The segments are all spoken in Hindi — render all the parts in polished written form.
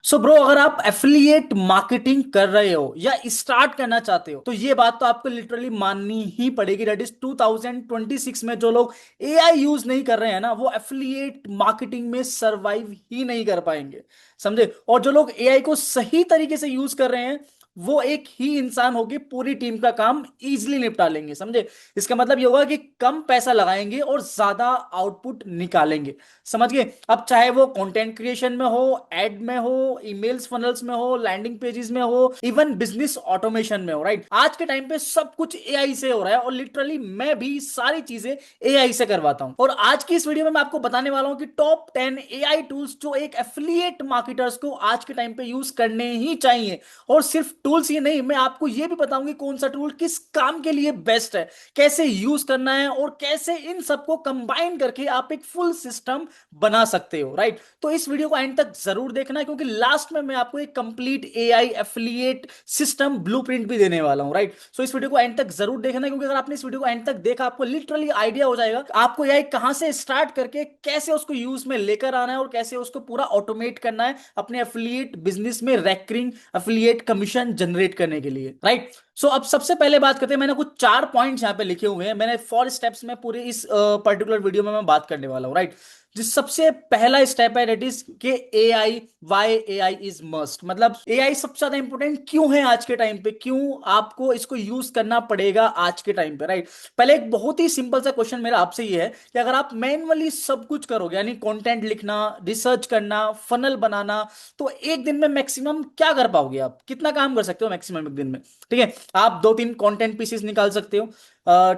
सो ब्रो, अगर आप एफिलिएट मार्केटिंग कर रहे हो या स्टार्ट करना चाहते हो तो ये बात तो आपको लिटरली माननी ही पड़ेगी। दैट इज 2026 में जो लोग एआई यूज नहीं कर रहे हैं ना, वो एफिलिएट मार्केटिंग में सरवाइव ही नहीं कर पाएंगे। समझे? और जो लोग एआई को सही तरीके से यूज कर रहे हैं, वो एक ही इंसान होगी, पूरी टीम का काम इजीली निपटा लेंगे। समझे? इसका मतलब ये होगा कि कम पैसा लगाएंगे और ज्यादा आउटपुट निकालेंगे। समझ गए? अब चाहे वो कंटेंट क्रिएशन में हो, एड में हो, ईमेल्स फनल्स में हो, लैंडिंग पेजेस में हो, इवन बिजनेस ऑटोमेशन में हो। राइट? आज के टाइम पे सब कुछ एआई से हो रहा है और लिटरली मैं भी सारी चीजें एआई से करवाता हूं। और आज की इस वीडियो में मैं आपको बताने वाला हूं कि टॉप 10 एआई टूल्स जो एक एफिलिएट मार्केटर्स को आज के टाइम पे यूज करने ही चाहिए। और सिर्फ टूल्स ही नहीं, मैं आपको यह भी बताऊंगी कौन सा टूल किस काम के लिए बेस्ट है, कैसे यूज करना है और कैसे इन सबको कंबाइन करके आप एक फुल सिस्टम बना सकते हो। राइट? तो इस वीडियो को एंड तक जरूर देखना है, क्योंकि लास्ट में मैं आपको एक complete AI affiliate system blueprint भी देने वाला हूं। राइट? सो इस वीडियो को एंड तक जरूर देखना है, क्योंकि अगर आपने इस वीडियो को एंड तक देखा, आपको लिटरली आइडिया हो जाएगा कि आपको एआई कहां से स्टार्ट करके कैसे उसको यूज में लेकर आना है और कैसे उसको पूरा ऑटोमेट करना है अपने एफिलिएट बिजनेस में रैकरिंग एफिलिएट कमीशन जनरेट करने के लिए। राइट? सो अब सबसे पहले बात करते हैं। मैंने कुछ 4 पॉइंट्स यहां पे लिखे हुए हैं, मैंने 4 स्टेप्स में पूरे इस पर्टिकुलर वीडियो में मैं बात करने वाला हूं। राइट? जिस सबसे पहला स्टेप है दैट इज के AI, why AI is must. मतलब एआई सबसे ज्यादा इंपॉर्टेंट क्यों है आज के टाइम पे, क्यों आपको इसको यूज करना पड़ेगा आज के टाइम पे। राइट? पहले एक बहुत ही सिंपल सा क्वेश्चन मेरा आपसे ये है कि अगर आप मैनुअली सब कुछ करोगे, यानी कंटेंट लिखना, रिसर्च करना, फनल बनाना, तो एक दिन में मैक्सिमम क्या कर पाओगे? आप कितना काम कर सकते हो मैक्सिमम एक दिन में? ठीक है, आप 2-3 कंटेंट पीसेस निकाल सकते हो।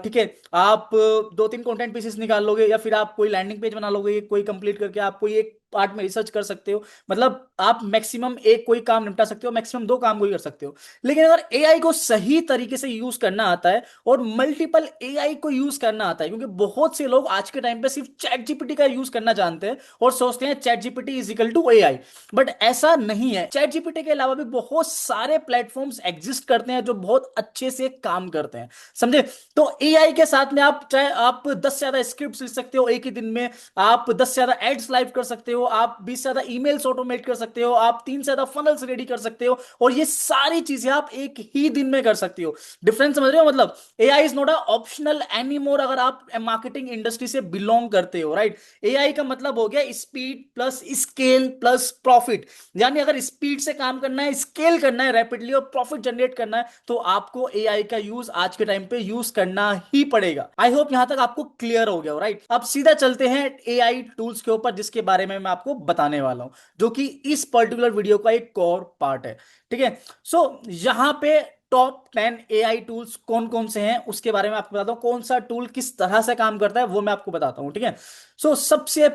ठीक है, आप 2-3 कंटेंट पीसेस निकाल लोगे, या फिर आप कोई लैंडिंग पेज बना लोगे, कोई कंप्लीट करके आप कोई एक पार्ट में रिसर्च कर सकते हो। मतलब आप मैक्सिमम एक कोई काम निपटा सकते हो, मैक्सिमम 2 काम कोई कर सकते हो। लेकिन अगर एआई को सही तरीके से यूज करना आता है और मल्टीपल एआई को यूज करना आता है, क्योंकि बहुत से लोग आज के टाइम पे सिर्फ चैट जीपीटी का यूज करना जानते हैं और सोचते हैं chat GPT is equal to AI. But ऐसा नहीं है। चैट जीपीटी के अलावा भी बहुत सारे प्लेटफॉर्म्स एग्जिस्ट करते हैं जो बहुत अच्छे से काम करते हैं। समझे? तो एआई के साथ में आप चाहे आप 10 से ज्यादा स्क्रिप्ट लिख सकते हो एक ही दिन में, आप 10 से ज्यादा एड्स लाइव कर सकते हो, आप 20 से ज्यादा ईमेल्स ऑटोमेट कर सकते हो, आप 3 से ज्यादा फनल्स रेडी कर सकते हो, और ये सारी चीजें आप एक ही दिन में कर सकते हो। डिफरेंस समझ रहे हो? मतलब AI is not a optional any more अगर आप मार्केटिंग इंडस्ट्री से बिलोंग करते हो। राइट? एआई का मतलब हो गया speed plus scale plus profit. यानी अगर स्पीड से काम करना है, स्केल करना है रैपिडली और प्रॉफिट जनरेट करना है, तो आपको एआई का यूज आज के टाइम पे यूज करना ही पड़ेगा। आई होप यहां तक आपको क्लियर हो गया। राइट? अब सीधा चलते हैं एआई टूल्स के ऊपर, जिसके बारे में मैं आपको बताने वाला हूं, जो कि इस पर्टिकुलर वीडियो का एक कोर पार्ट है। ठीक है? सो यहां पे टॉप 10 एआई टूल्स कौन कौन से हैं उसके बारे में आपको बताता हूं, कौन सा टूल किस तरह से काम करता है वो मैं आपको बताता हूं। ठीक है? सबसे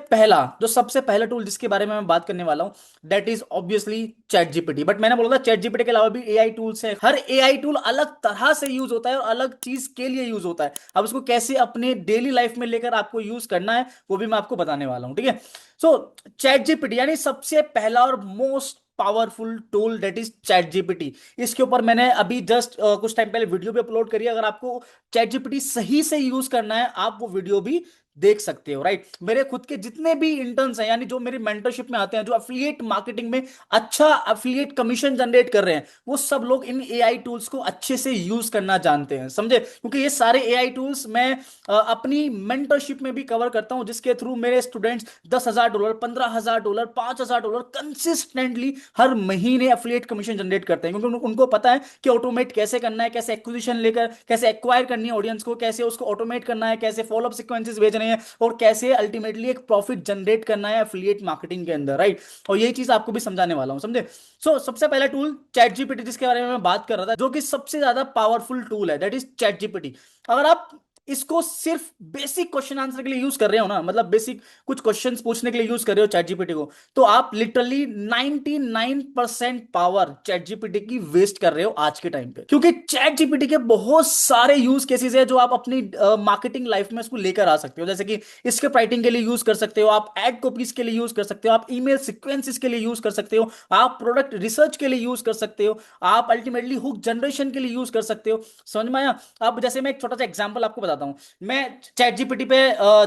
पहला टूल जिसके बारे में मैं बात करने वाला हूं, that is obviously chat GPT. But मैंने बोला था चैट जीपीटी के अलावा भी एआई टूल्स हैं। हर एआई टूल अलग तरह से यूज होता है और अलग चीज के लिए यूज होता है। अब उसको कैसे अपने डेली लाइफ में लेकर आपको यूज करना है वो भी मैं आपको बताने वाला हूं। ठीक है? सो चैट जीपीटी यानी सबसे पहला और most powerful tool that is chat GPT. इसके ऊपर मैंने अभी जस्ट कुछ टाइम पहले वीडियो भी अपलोड करी है। अगर आपको चैट जीपीटी सही से यूज करना है, आप वो वीडियो भी देख सकते हो। राइट? मेरे खुद के जितने भी इंटर्न्स हैं, यानी जो मेरी मेंटरशिप में आते हैं, जो अफिलिएट मार्केटिंग में अच्छा अफिलिएट कमीशन जनरेट कर रहे हैं, वो सब लोग इन एआई टूल्स को अच्छे से यूज करना जानते हैं। समझे? क्योंकि ये सारे एआई टूल्स मैं अपनी मेंटरशिप में भी कवर करता हूं, जिसके थ्रू मेरे स्टूडेंट्स $10,000, $15,000, $5,000 कंसिस्टेंटली हर महीने एफिलिएट कमीशन जनरेट करते हैं, क्योंकि उनको पता है कि ऑटोमेट कैसे करना है, कैसे एक्विजिशन लेकर कैसे एक्वायर करनी है ऑडियंस को, कैसे उसको ऑटोमेट करना है, कैसे फॉलोअप सीक्वेंसेस भेजने हैं, और कैसे अल्टीमेटली एक प्रॉफिट जनरेट करना है एफिलिएट मार्केटिंग के अंदर। राइट? और यही चीज आपको भी समझाने वाला हूं। समझे? सबसे पहला टूल चैट जीपीटी, जिसके बारे में मैं बात कर रहा था, जो कि सबसे ज्यादा पावरफुल टूल है, दैट इज चैट जीपीटी। अगर आप इसको सिर्फ बेसिक क्वेश्चन आंसर के लिए यूज कर रहे हो ना, मतलब बेसिक कुछ क्वेश्चंस पूछने के लिए यूज कर रहे हो चैट जीपीटी को, तो आप लिटरली 99% पावर चैट जीपीटी की वेस्ट कर रहे हो आज के टाइम पे। क्योंकि चैट जीपीटी के बहुत सारे यूज केसेस है जो आप अपनी मार्केटिंग लाइफ में इसको लेकर आ सकते हो। जैसे कि स्क्रिप्ट राइटिंग के लिए यूज कर सकते हो, आप एड कॉपीज के लिए यूज कर सकते हो, आप ईमेल सीक्वेंसेस के लिए यूज कर सकते हो, आप प्रोडक्ट रिसर्च के लिए यूज कर सकते हो, आप अल्टीमेटली हुक जनरेशन के लिए यूज कर सकते हो। समझ में आया? अब जैसे मैं एक छोटा सा एग्जांपल आपको बताता बताता हूँ। मैं चैट जीपीटी पे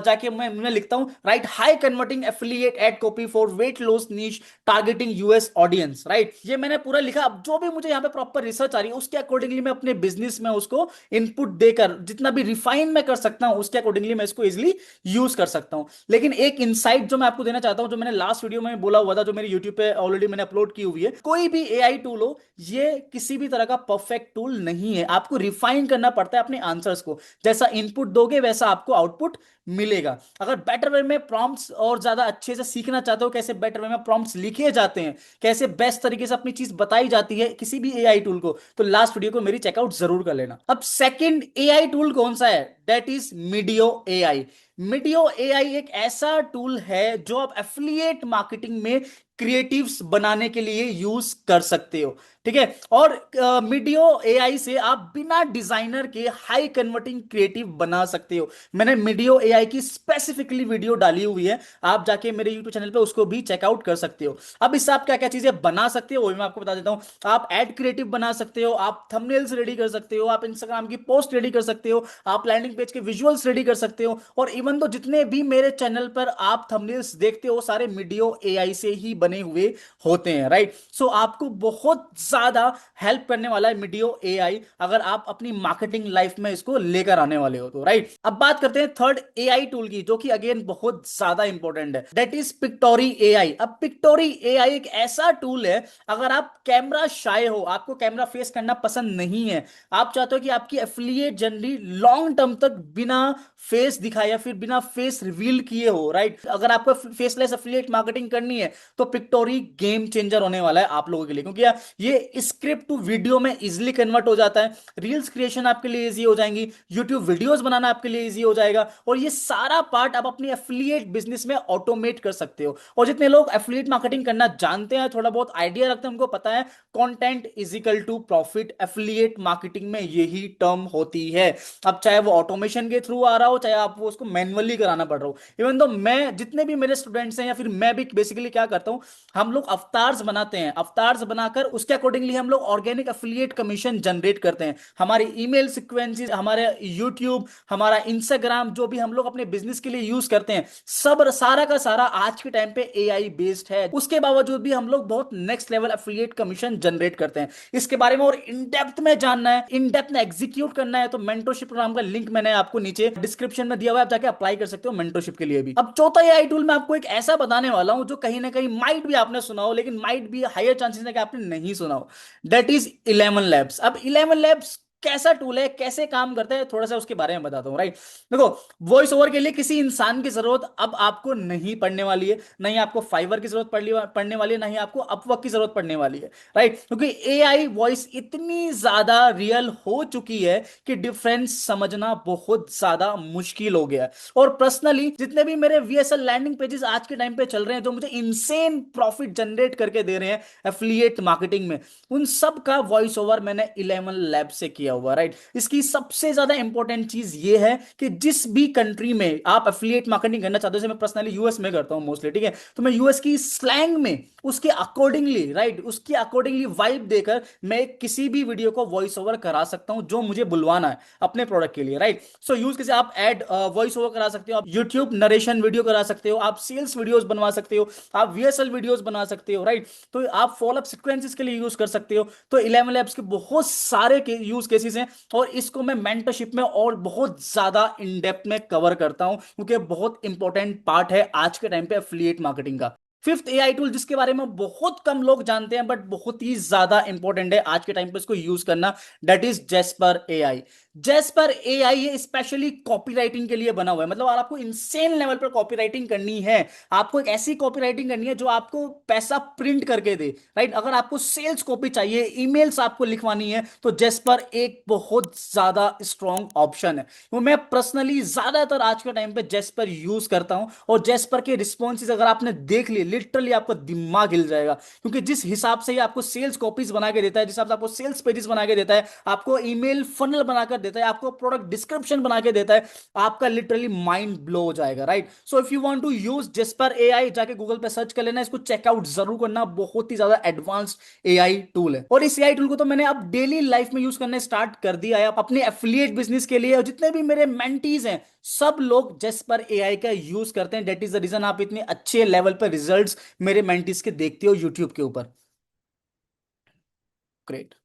जाके मैं लिखता हूँ right high converting affiliate ad copy for weight loss niche targeting US audience, right. ये मैंने पूरा लिखा। अब जो भी मुझे यहाँ पे प्रॉपर रिसर्च आ रही है उसके अकॉर्डिंगली मैं अपने बिजनेस में उसको इनपुट देकर जितना भी रिफाइन मैं कर सकता हूँ उसके अकॉर्डिंगली मैं इसको इजिली यूज कर सकता हूँ। लेकिन एक इंसाइट जो मैं आपको देना चाहता हूँ, जो मैंने लास्ट वीडियो में बोला हुआ था, जो मेरे यूट्यूब पे ऑलरेडी मैंने अपलोड की हुई है, कोई भी एआई टूल हो ये किसी भी तरह का परफेक्ट टूल नहीं है। आपको रिफाइन करना पड़ता है अपने आंसर्स को। जैसा इनपुट दोगे वैसा आपको आउटपुट मिलेगा। अगर बेटर वे में प्रॉम्प्ट्स और ज्यादा अच्छे से सीखना चाहते हो कैसे बेटर वे में प्रॉम्प्ट्स लिखे जाते हैं, कैसे बेस्ट तरीके से अपनी चीज बताई जाती है किसी भी एआई टूल को, तो लास्ट वीडियो को मेरी चेकआउट जरूर कर लेना। अब सेकंड एआई टूल कौन सा है? That is Medio AI. Medio AI एक ऐसा टूल है जो आप एफिलिएट मार्केटिंग में क्रिएटिव्स बनाने के लिए यूज कर सकते हो, ठीक है। और मीडियो एआई से आप बिना डिजाइनर के हाई कन्वर्टिंग क्रिएटिव बना सकते हो। मैंने मीडियो एआई की स्पेसिफिकली वीडियो डाली हुई है, आप जाके मेरे यूट्यूब चैनल पे उसको भी चेकआउट कर सकते हो। अब इससे आप क्या क्या चीजें बना सकते हो वो भी मैं आपको बता देता हूं। आप एड क्रिएटिव बना सकते हो, आप थंबनेल्स रेडी कर सकते हो, आप इंस्टाग्राम की पोस्ट रेडी कर सकते हो, आप लैंडिंग पेज के विजुअल्स रेडी कर सकते हो। और इवन तो जितने भी मेरे चैनल पर आप थंबनेल्स देखते हो सारे मीडियो एआई से ही बने हुए होते हैं, राइट। सो आपको बहुत ज्यादा हेल्प करने वाला है मीडियो एआई अगर आप अपनी मार्केटिंग लाइफ में इसको लेकर आने वाले हो तो, राइट। अब बात करते हैं थर्ड एआई टूल की जो कि अगेन बहुत ज्यादा इंपॉर्टेंट है, दैट इज पिक्टोरी एआई। अब पिक्टोरी एआई एक ऐसा टूल है अगर आप कैमरा शाय हो, आपको कैमरा फेस करना पसंद नहीं है, आप चाहते हो कि आपकी एफिलिएट जर्नी लॉन्ग टर्म तक बिना फेस दिखाए या फिर बिना फेस रिवील किए हो, राइट। अगर आपको फेसलेस एफिलिएट मार्केटिंग करनी है तो पिक्टोरी गेम चेंजर होने वाला है आप लोगों के लिए, क्योंकि ये स्क्रिप्ट टू वीडियो में इजिली कन्वर्ट हो जाता है, रील्स क्रिएशन आपके लिए इजी हो जाएंगी, यूट्यूब वीडियोस बनाना आपके लिए इजी हो जाएगा, और ये सारा पार्ट आप अपनी एफिलिएट बिजनेस में ऑटोमेट कर सकते हो। और जितने लोग एफिलिएट मार्केटिंग करना जानते हैं, थोड़ा बहुत आइडिया रखते हैं, उनको पता है content is equal to profit. Affiliate marketing में यही टर्म होती है। अब चाहे वो ऑटोमेशन के थ्रू आ रहा हो, चाहे आपको उसको मैनुअली कराना पड़ रहा हो। इवन तो मैं जितने भी मेरे स्टूडेंट्स हैं या फिर मैं भी बेसिकली क्या करता हूं, हम लोग अवतार्स बनाते हैं, अवतार्स बनाकर उसके अकॉर्डिंगली हम लोग ऑर्गेनिक एफिलिएट कमीशन जनरेट करते हैं। हमारी ईमेल सीक्वेंसेस, हमारे यूट्यूब, हमारा इंस्टाग्राम, जो भी हम लोग अपने बिजनेस के लिए यूज करते हैं, सब सारा का सारा आज के टाइम पे एआई बेस्ड है। उसके बावजूद भी हम लोग बहुत next level affiliate commission generate करते हैं। इसके बारे में और इन डेप्थ में जानना है, इन डेप्थ में एग्जीक्यूट करना है, तो मेंटरशिप प्रोग्राम का लिंक मैंने आपको नीचे डिस्क्रिप्शन में दिया हुआ है, आप जाके अप्लाई कर सकते हो मेंटरशिप के लिए भी। अब चौथा एआई टूल मैं आपको एक ऐसा बताने वाला हूं जो कहीं ना कहीं माइट भी आपने सुना हो, लेकिन माइट भी हायर चांसेस है कि आपने नहीं सुना हो। That is 11 labs. अब 11 लैब्स कैसा टूल है, कैसे काम करता है, थोड़ा सा उसके बारे में बताता हूं, राइट। देखो, वॉइस ओवर के लिए किसी इंसान की जरूरत अब आपको नहीं पड़ने वाली है, नहीं आपको फाइवर की जरूरत पड़ने वाली है, नहीं आपको अपवर्क की जरूरत पड़ने वाली है, राइट। क्योंकि एआई वॉइस इतनी ज्यादा रियल हो चुकी है कि डिफरेंस समझना बहुत ज्यादा मुश्किल हो गया है। और पर्सनली जितने भी मेरे वीएसएल लैंडिंग पेजेस आज के टाइम पे चल रहे हैं जो मुझे इनसेन प्रॉफिट जनरेट करके दे रहे हैं एफिलिएट मार्केटिंग में, उन सब का वॉइस ओवर मैंने 11 लैब से किया हुआ, राइट। इसकी सबसे ज्यादा इंपॉर्टेंट चीज ये है कि जिस भी कंट्री में आप एफिलिएट मार्केटिंग करना चाहते हो, जैसे मैं पर्सनली यूएस में करता हूं मोस्टली, ठीक है, तो मैं यूएस की स्लैंग में उसके अकॉर्डिंगली, राइट, उसके अकॉर्डिंगली वाइब देकर मैं किसी भी वीडियो को वॉइस ओवर करा सकता हूं जो मुझे बुलवाना है अपने प्रोडक्ट के लिए, राइट। सो यूज कैसे आप एड वॉइस ओवर करा सकते हो, आप यूट्यूब नरेशन वीडियो करा सकते हो, आप सेल्स वीडियोस बनवा सकते हो, आप वीएसएल वीडियोस बना सकते हो, राइट। तो आप फॉलोअप सीक्वेंसेस के लिए यूज कर सकते हो। तो 11 लैब्स के बहुत सारे यूज केसेस हैं और इसको मैं मेंटरशिप में और बहुत ज्यादा इन डेप्थ में कवर करता हूं, क्योंकि बहुत इंपॉर्टेंट पार्ट है आज के टाइम पे एफिलिएट मार्केटिंग का। फिफ्थ एआई टूल जिसके बारे में बहुत कम लोग जानते हैं बट बहुत ही ज्यादा इंपॉर्टेंट है आज के टाइम पे इसको यूज करना, that is Jasper AI. Jasper AI ये स्पेशली कॉपीराइटिंग के लिए बना हुआ है। मतलब अगर आपको इंसेन लेवल पर कॉपीराइटिंग करनी है, आपको एक ऐसी कॉपीराइटिंग करनी है जो आपको पैसा प्रिंट करके दे, राइट। अगर आपको सेल्स कॉपी चाहिए, ईमेल्स आपको लिखवानी है, तो जेस्पर एक बहुत ज्यादा स्ट्रॉन्ग ऑप्शन है। वो मैं पर्सनली ज्यादातर आज के टाइम पे जेस्पर यूज करता हूं और जेस्पर के रिस्पॉन्सेज अगर आपने देख लिए, लिटरली आपका दिमाग हिल जाएगा, क्योंकि जिस हिसाब से ये आपको सेल्स कॉपीज बना के देता है, जिस हिसाब से आपको सेल्स पेजेस बना के देता है, आपको ईमेल फनल बनाकर देता है, आपको प्रोडक्ट डिस्क्रिप्शन बना के देता है, आपका लिटरली माइंड ब्लो हो जाएगा, right. So if you want to use Jasper AI, जाके गूगल पे सर्च कर लेना, इसको चेकआउट जरूर करना, बहुत ही ज्यादा एडवांस्ड एआई टूल है। और इस एआई टूल को तो मैंने अब डेली लाइफ में यूज करना स्टार्ट कर दिया है अपने एफिलिएट बिजनेस के लिए, और जितने भी मेरे मेंटीज हैं सब लोग जेस्पर एआई का यूज करते हैं। दैट इज द रीजन आप इतने अच्छे लेवल पर रिजल्ट्स मेरे मेंटीज के देखते हो यूट्यूब के ऊपर। ग्रेट।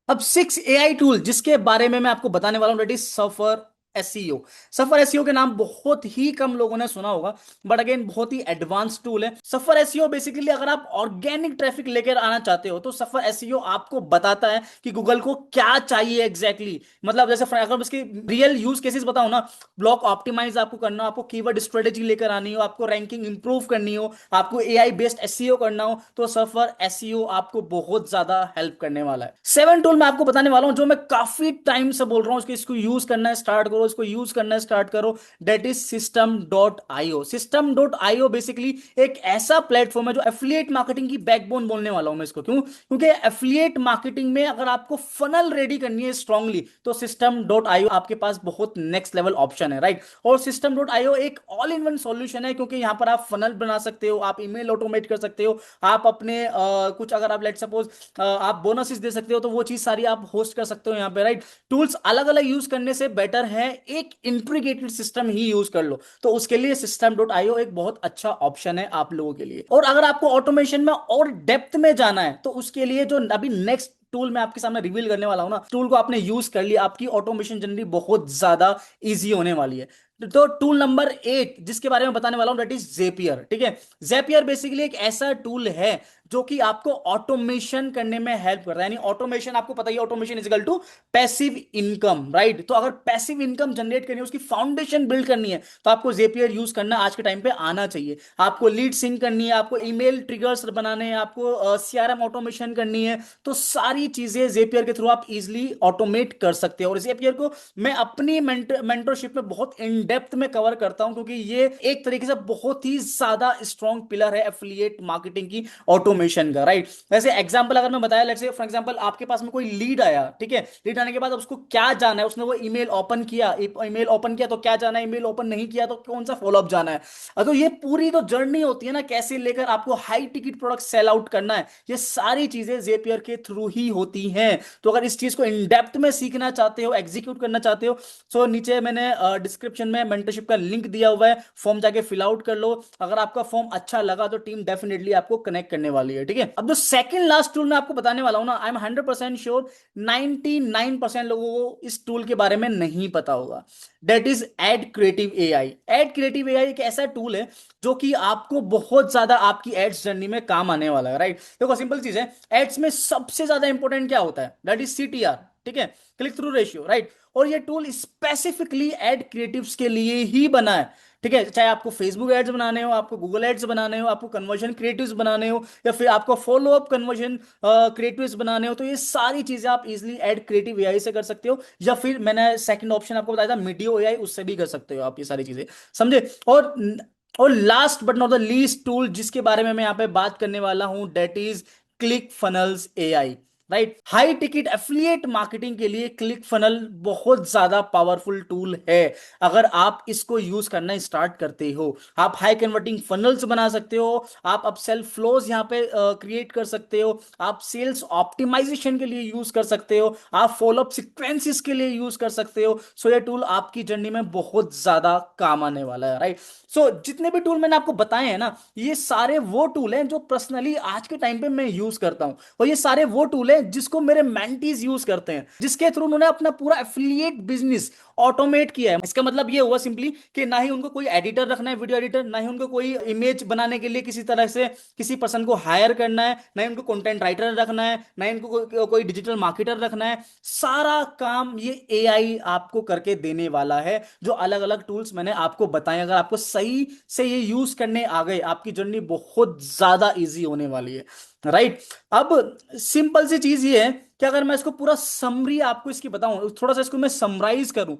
अब 6 एआई टूल जिसके बारे में मैं आपको बताने वाला हूं, that is suffer SEO. Suffer SEO के नाम बहुत ही कम लोगों ने सुना होगा, बट अगेन बहुत ही एडवांस टूल है। सफर एसईओ बेसिकली अगर आप ऑर्गेनिक ट्रैफिक लेकर आना चाहते हो तो सफर एसईओ आपको बताता है कि गूगल को क्या चाहिए एग्जैक्टली exactly। मतलब जैसे अगर इसके रियल यूज केसेस बताऊं ना, ब्लॉक ऑप्टिमाइज आपको करना हो, आपको कीवर्ड स्ट्रेटेजी लेकर आनी हो, आपको रैंकिंग इंप्रूव करनी हो, आपको एआई बेस्ड एसईओ करना हो, तो सफर एसईओ आपको बहुत ज्यादा हेल्प करने वाला है। 7 टूल मैं आपको बताने वाला हूं जो मैं काफी टाइम से बोल रहा हूं, इसको यूज करना स्टार्ट करो, इसको यूज करना स्टार्ट करो। That is system dot IO. System dot IO basically एक ऐसा प्लेटफॉर्म है जो एफिलिएट मार्केटिंग की बैकबोन बोलने वाला हूं मैं इसको। क्यों? क्योंकि एफिलिएट मार्केटिंग में अगर आपको फनल रेडी करनी है स्ट्रांगली, तो सिस्टम डॉट आईओ आपके पास बहुत नेक्स्ट लेवल ऑप्शन है, राइट। और सिस्टम डॉट आईओ एक ऑल इन वन सॉल्यूशन है, क्योंकि यहां पर आप फनल बना सकते हो, आप ईमेल ऑटोमेट कर सकते हो, आप अपने कुछ अगर आप लेट सपोज आप बोनसेस दे सकते हो तो वो चीज सारी आप होस्ट कर सकते हो यहाँ पे, राइट। टूल्स अलग अलग यूज करने से बेटर है एक इंटीग्रेटेड सिस्टम ही यूज कर लो, तो उसके लिए सिस्टम डॉट आईओ एक बहुत अच्छा ऑप्शन है आप लोगों के लिए। और अगर आपको ऑटोमेशन में और डेप्थ में जाना है तो उसके लिए जो अभी नेक्स्ट टूल मैं आपके सामने रिवील करने वाला हूं ना, टूल को आपने यूज कर लिया, आपकी ऑटोमेशन जर्नी बहुत ज्यादा इजी होने वाली है। तो टूल नंबर 8 जिसके बारे में बताने वाला हूं दैट इज जेपियर, ठीक है। जेपियर बेसिकली एक ऐसा टूल है जो कि आपको ऑटोमेशन करने में हेल्प कर रहा है। यानी ऑटोमेशन, आपको पता ही है automation is equal to passive income, right. तो अगर पैसिव इनकम जनरेट करनी है, उसकी फाउंडेशन बिल्ड करनी है, तो आपको जेपियर यूज करना आज के टाइम पे आना चाहिए। आपको लीड सिंक करनी है, आपको ईमेल ट्रिगर्स बनाने हैं, आपको सीआरएम ऑटोमेशन करनी है, तो सारी चीजें जेपियर के थ्रू आप इजिली ऑटोमेट कर सकते हो। और जेपियर को मैं अपनी मेंटरशिप में बहुत इन डेप्थ में कवर करता हूं, क्योंकि ये एक तरीके से बहुत ही ज्यादा स्ट्रॉन्ग पिलर है एफिलिएट मार्केटिंग की ऑटोमेशन का, राइट। वैसे एग्जांपल अगर मैं बताया, लेट्स से फॉर एग्जांपल आपके पास में कोई लीड आया, ठीक है। लीड आने के बाद उसको क्या जाना है, उसने वो ईमेल ओपन किया, ईमेल ओपन किया तो क्या जाना है, ईमेल ओपन नहीं किया तो कौन सा फॉलोअप जाना है। तो ये पूरी तो जर्नी होती है ना, कैसे लेकर आपको high ticket product sell out करना है, ये सारी चीजें जेपियर के थ्रू ही होती हैं। तो अगर इस चीज को इन डेप्थ में सीखना चाहते हो, एग्जीक्यूट करना चाहते हो, सो नीचे मैंने डिस्क्रिप्शन में मेंटरशिप का लिंक दिया हुआ है, फॉर्म जाके फिल आउट कर लो। अगर आपका फॉर्म अच्छा लगा तो टीम डेफिनेटली आपको कनेक्ट करने वाली है, ठीक है। अब जो सेकंड लास्ट टूल मैं आपको बताने वाला हूं ना, आई एम 100% श्योर 99% लोगों को इस टूल के बारे में नहीं पता होगा। That is ad creative AI. Ad creative AI एक ऐसा टूल है जो कि आपको बहुत ज्यादा आपकी एड्स जर्नी में काम आने वाला है, राइट। देखो सिंपल चीज है, एड्स में सबसे ज्यादा इंपॉर्टेंट क्या होता है, दैट इज सीटीआर, ठीक है, क्लिक थ्रू रेशियो, राइट। और ये टूल स्पेसिफिकली एड क्रिएटिव्स के लिए ही बना है, ठीक है। चाहे आपको फेसबुक एड्स बनाने हो, आपको गूगल एड्स बनाने हो, आपको कन्वर्जन क्रिएटिव्स बनाने हो, या फिर आपको फॉलो अप कन्वर्जन क्रिएटिव्स बनाने हो, तो ये सारी चीजें आप इजीली एड क्रिएटिव एआई से कर सकते हो, या फिर मैंने सेकंड ऑप्शन आपको बताया था मीडियो एआई, उससे भी कर सकते हो आप ये सारी चीजें, समझे। और last but not the least tool जिसके बारे में मैं यहां पे बात करने वाला हूं, that is ClickFunnels AI, right. High ticket affiliate marketing के लिए क्लिक फनल बहुत ज्यादा पावरफुल टूल है। अगर आप इसको यूज करना स्टार्ट करते हो, आप हाई कन्वर्टिंग फनल्स बना सकते हो, आप अपसेल फ्लोज यहां पे क्रिएट कर सकते हो, आप सेल्स ऑप्टिमाइजेशन के लिए यूज कर सकते हो, आप फॉलोअप सीक्वेंसेस के लिए यूज कर सकते हो। सो ये टूल आपकी जर्नी में बहुत ज्यादा काम आने वाला है, राइट। सो जितने भी टूल मैंने आपको बताए हैं ना, ये सारे वो टूल हैं जो पर्सनली आज के टाइम पे मैं यूज करता हूं, और ये सारे वो टूल हैं जिसको मेरे मेंटीज यूज करते हैं, जिसके थ्रू उन्होंने अपना पूरा एफिलिएट बिजनेस ऑटोमेट किया है। इसका मतलब ये हुआ सिंपली कि ना ही उनको कोई एडिटर रखना है, वीडियो एडिटर, ना ही उनको कोई इमेज बनाने के लिए किसी तरह से किसी पर्सन को हायर करना है, ना ही उनको कंटेंट राइटर रखना है, ना ही उनको कोई डिजिटल मार्केटर रखना है। सारा काम ये एआई आपको करके देने वाला है। जो अलग अलग टूल्स मैंने आपको बताए, अगर आपको सही से ये यूज करने आ गए, आपकी जर्नी बहुत ज्यादा इजी होने वाली है, राइट। अब सिंपल सी चीज ये है कि अगर मैं इसको पूरा समरी आपको इसकी बताऊं, थोड़ा सा इसको मैं समराइज करूं,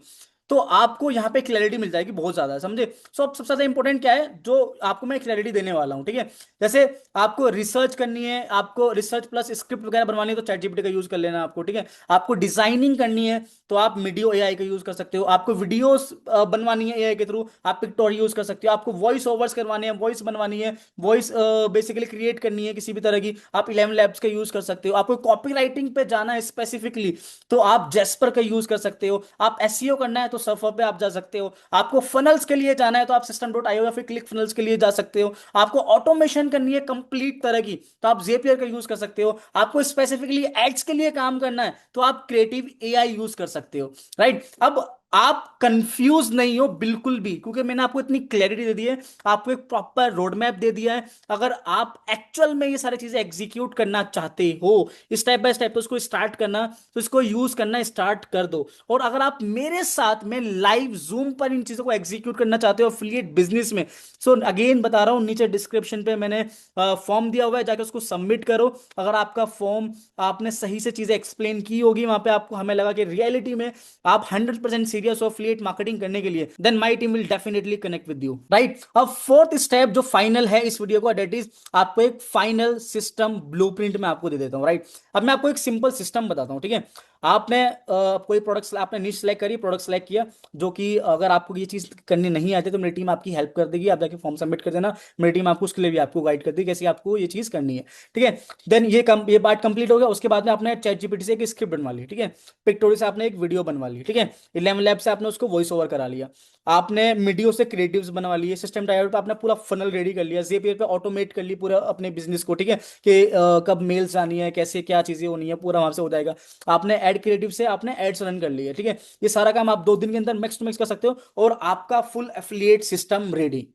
तो आपको यहाँ पे क्लैरिटी मिल जाएगी बहुत ज्यादा, समझे। सो अब सबसे ज्यादा इंपॉर्टेंट क्या है जो आपको मैं क्लैरिटी देने वाला हूँ, ठीक है। जैसे आपको रिसर्च करनी है, आपको रिसर्च प्लस स्क्रिप्ट वगैरह बनवानी है तो चैट जीपीटी का यूज कर लेना आपको, ठीक है। आपको डिजाइनिंग करनी है तो आप मीडियो एआई का यूज कर सकते हो। आपको वीडियोस बनवानी है एआई के थ्रू, आप पिक्टोर यूज कर सकते हो। आपको वॉइस ओवर्स करवाने हैं, वॉइस बनवानी है, वॉइस बेसिकली क्रिएट करनी है किसी भी तरह की, आप 11 लैब्स का यूज कर सकते हो। आपको कॉपी राइटिंग पे जाना है स्पेसिफिकली तो आप जेस्पर का यूज कर सकते हो। आप एसईओ करना है तो सर्फर पे आप जा सकते हो। आपको फनल्स के लिए जाना है तो आप सिस्टम डॉट आईओ या फिर क्लिक फनल्स के लिए जा सकते हो। आपको ऑटोमेशन करनी है कंप्लीट तरह की तो आप जेपियर का यूज कर सकते हो। आपको स्पेसिफिकली एड्स के लिए काम करना है तो आप क्रिएटिव एआई यूज कर सकते हो, राइट। अब आप कंफ्यूज नहीं हो बिल्कुल भी, क्योंकि मैंने आपको इतनी क्लैरिटी दे दी है, आपको एक प्रॉपर रोड मैप दे दिया है। अगर आप एक्चुअल में ये सारी चीजें एग्जीक्यूट करना चाहते हो स्टेप बाय स्टेप, तो उसको स्टार्ट करना, तो इसको यूज करना स्टार्ट कर दो। और अगर आप मेरे साथ में लाइव जूम पर इन चीजों को एग्जीक्यूट करना चाहते हो एफिलिएट बिजनेस में, सो अगेन बता रहा हूं, नीचे डिस्क्रिप्शन पे मैंने फॉर्म दिया हुआ है, जाके उसको सबमिट करो। अगर आपका फॉर्म आपने सही से चीजें एक्सप्लेन की होगी वहां पे, आपको हमें लगा कि रियलिटी में आप 100% सीरियस हो एफिलिएट मार्केटिंग करने के लिए, then my team will definitely connect with you, right. अब फोर्थ स्टेप जो फाइनल है इस वीडियो का, डेट इज आपको एक फाइनल सिस्टम ब्लूप्रिंट में आपको दे देता हूं, राइट। अब मैं आपको एक सिंपल सिस्टम बताता हूं, ठीक है। आपने कोई प्रोडक्ट, आपने निश सेलेक्ट करी, प्रोडक्ट सेलेक्ट किया, जो कि अगर आपको ये चीज करनी नहीं आती तो मेरी टीम आपकी हेल्प कर देगी, आप जाके फॉर्म सबमिट कर देना, मेरी टीम आपको उसके लिए भी आपको गाइड कर देगी कैसे आपको ये चीज करनी है, ठीक है। देन ये पार्ट कंप्लीट हो गया। उसके बाद में आपने चैट जीपीटी से एक स्क्रिप्ट बनवा ली, ठीक है। पिक्टोरी से आपने एक वीडियो बनवा ली, ठीक है। 11 लैब से आपने उसको वॉइस ओवर करा लिया। आपने मीडियो से क्रिएटिव्स बनवा लिए, सिस्टम टाइप पे आपने पूरा फनल रेडी कर लिया, जेपीएर पे ऑटोमेट कर ली पूरा अपने बिजनेस को, ठीक है, कि कब मेल्स आनी है, कैसे क्या चीजें होनी है, पूरा वहां से हो जाएगा। आपने एड क्रिएटिव से आपने एड्स रन कर लिए, ठीक है। ये सारा काम आप 2 दिन के अंदर मैक्स टू मैक्स कर सकते हो और आपका फुल एफिलिएट सिस्टम रेडी,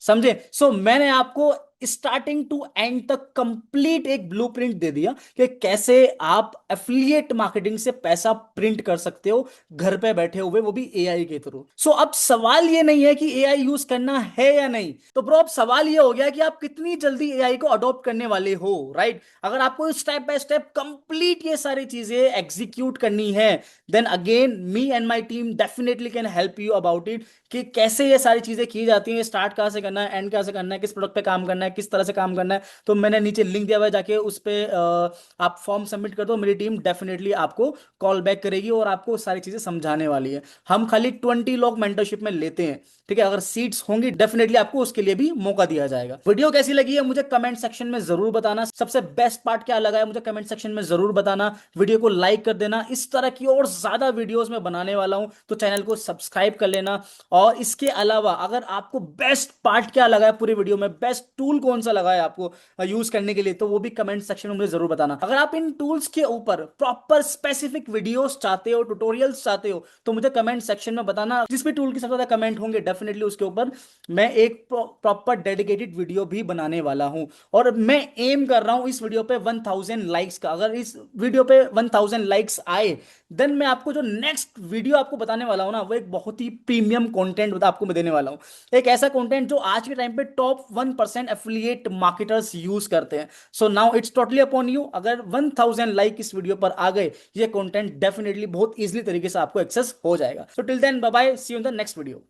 समझे। सो मैंने आपको स्टार्टिंग टू एंड तक कंप्लीट एक ब्लूप्रिंट दे दिया कि कैसे आप एफिलिएट मार्केटिंग से पैसा प्रिंट कर सकते हो घर पे बैठे हुए, वो भी एआई के थ्रू। सो अब सवाल ये नहीं है कि एआई यूज करना है या नहीं, तो ब्रो अब सवाल ये हो गया कि आप कितनी जल्दी एआई को अडॉप्ट करने वाले हो, राइट। अगर आपको स्टेप बाय स्टेप कंप्लीट ये सारी चीजें एग्जीक्यूट करनी है, then again me and my team definitely can help you about it, कि कैसे ये सारी चीजें की जाती हैं, स्टार्ट कहाँ से करना है, एंड कहाँ से करना है, किस प्रोडक्ट पे काम करना है, किस तरह से काम करना है। तो मैंने नीचे लिंक दिया हुआ है, जाके उस पे आप फॉर्म सबमिट कर दो, मेरी टीम डेफिनेटली आपको कॉल बैक करेगी और आपको सारी चीजें समझाने वाली है। हम खाली 20 लोग मेंटरशिप में लेते हैं, ठीक है। अगर सीट्स होंगी डेफिनेटली आपको उसके लिए भी मौका दिया जाएगा। वीडियो कैसी लगी है मुझे कमेंट सेक्शन में जरूर बताना, सबसे बेस्ट पार्ट क्या लगा है मुझे कमेंट सेक्शन में जरूर बताना। वीडियो को लाइक कर देना, इस तरह की और ज्यादा वीडियोस मैं बनाने वाला हूं तो चैनल को सब्सक्राइब कर लेना। और इसके अलावा अगर आपको बेस्ट पार्ट क्या लगा है पूरी वीडियो में, बेस्ट टूल कौन सा लगा है आपको यूज करने के लिए, तो वो भी कमेंट सेक्शन में मुझे जरूर बताना। अगर आप इन टूल्स के ऊपर प्रॉपर स्पेसिफिक वीडियोस चाहते हो, ट्यूटोरियल्स चाहते हो, तो मुझे कमेंट सेक्शन में बताना। जिस भी टूल के सबसे ज्यादा कमेंट होंगे डेफिनेटली उसके ऊपर मैं एक प्रॉपर डेडिकेटेड वीडियो भी बनाने वाला हूं। और मैं एम कर रहा हूं इस वीडियो पे 1000 लाइक्स का। अगर इस वीडियो पे 1000 लाइक्स आए, देन मैं आपको जो नेक्स्ट वीडियो आपको बताने वाला हूं ना, वो एक बहुत ही प्रीमियम कंटेंट आपको मैं देने वाला हूं। एक ऐसा कंटेंट जो आज के टाइम पे टॉप 1% एफिलिएट मार्केटर्स यूज करते हैं। So now it's totally upon you, अगर 1000 लाइक इस वीडियो पर आ गए, ये कंटेंट डेफिनेटली बहुत इजीली तरीके से आपको एक्सेस हो जाएगा। So till then bye bye, see you in the next video.